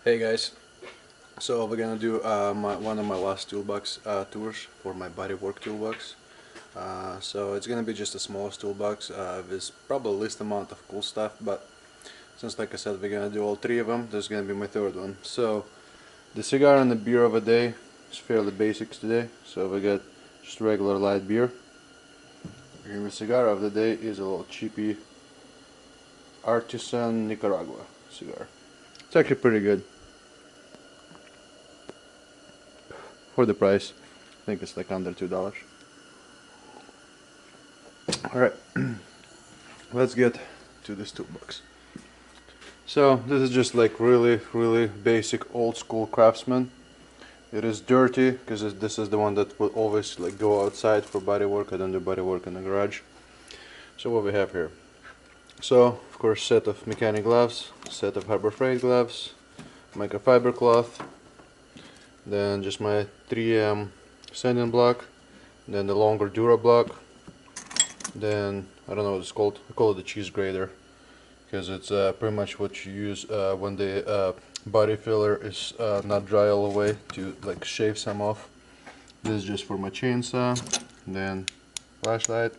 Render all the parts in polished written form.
Hey guys, so we're gonna do one of my last toolbox tours for my bodywork toolbox. So it's gonna be just a small toolbox with probably least amount of cool stuff, but since like I said we're gonna do all three of them, this is gonna be my third one. So the cigar and the beer of a day is fairly basics today, so we got just regular light beer. And the cigar of the day is a little cheapy Artisan Nicaragua cigar. It's actually pretty good for the price. I think it's like under $2. Alright, let's get to this toolbox. So this is just like really basic old school Craftsman. It is dirty because this is the one that will always like go outside for body work. I don't do body work in the garage. So what we have here. So of course set of mechanic gloves, set of Harbor Freight gloves, microfiber cloth, then just my 3M sanding block, then the longer Dura block, then I don't know what it's called, I call it the cheese grater because it's pretty much what you use when the body filler is not dry all the way to like shave some off. This is just for my chainsaw, then flashlight,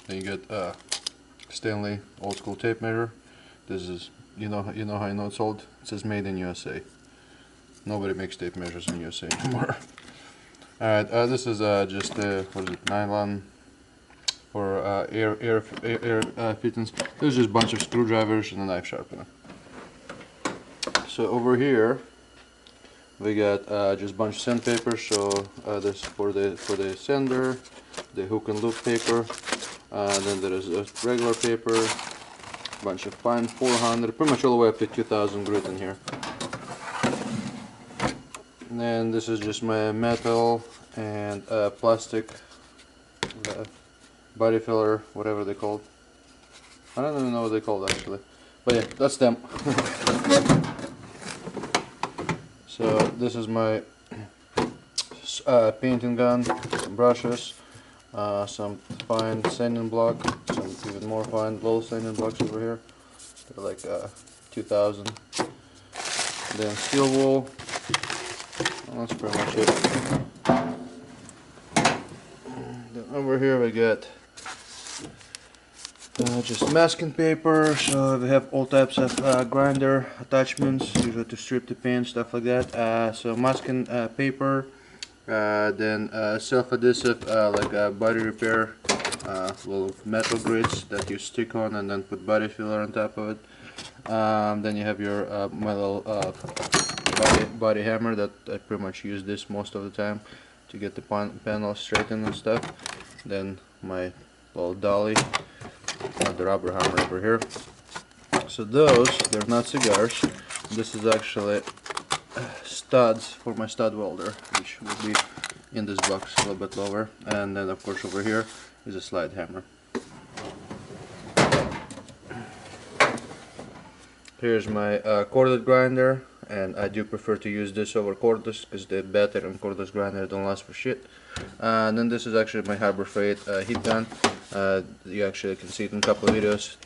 then you get Stanley old school tape measure. This is, you know how I know it's old? It says made in USA. Nobody makes tape measures in USA anymore. Alright, this is just what is it, nylon for air fittings. There's just a bunch of screwdrivers and a knife sharpener. So over here we got just a bunch of sandpaper. So this for the sander, the hook and loop paper. Then there is a regular paper, a bunch of fine 400, pretty much all the way up to 2000 grit in here. And then this is just my metal and plastic body filler, whatever they called. I don't even know what they called actually, but yeah, that's them. So this is my painting gun, some brushes, some fine sanding block, some even more fine little sanding blocks over here. They're like 2000. Then steel wool. Well, that's pretty much it. Then over here we got just masking paper. So we have all types of grinder attachments, usually to strip the paint, stuff like that. So masking paper, then self-adhesive like body repair, little metal grids that you stick on and then put body filler on top of it. Then you have your my little body hammer that I pretty much use this most of the time to get the panel straightened and stuff. Then my little dolly, the rubber hammer over here. So those, they're not cigars. This is actually studs for my stud welder, which will be in this box a little bit lower. And then of course over here is a slide hammer. Here's my corded grinder, and I do prefer to use this over cordless because they're better and cordless grinder don't last for shit. And then this is actually my Harbor Freight heat gun. You actually can see it in a couple of videos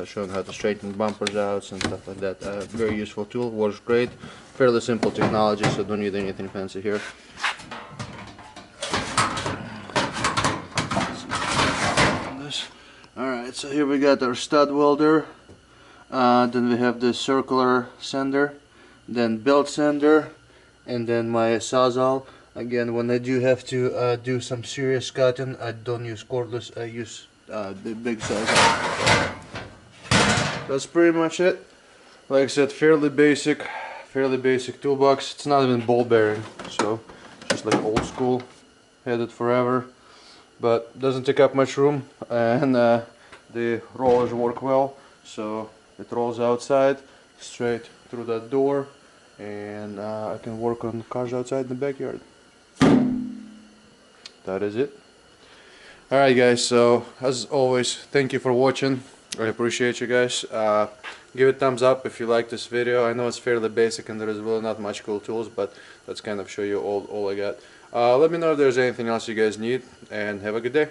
showing how to straighten bumpers out and stuff like that. Very useful tool, works great, fairly simple technology, so don't need anything fancy here. Alright, so here we got our stud welder. Then we have the circular sander, then belt sander, and then my sawzall. Again, when I do have to do some serious cutting, I don't use cordless, I use the big sawzall. That's pretty much it. Like I said, fairly basic toolbox. It's not even ball bearing, so just like old school, had it forever, but doesn't take up much room, and the rollers work well, so it rolls outside straight through that door, and I can work on cars outside in the backyard. That is it. Alright guys, so as always, thank you for watching. I appreciate you guys. Give it a thumbs up if you like this video. I know it's fairly basic and there is really not much cool tools, but let's kind of show you all I got. Let me know if there's anything else you guys need, and have a good day.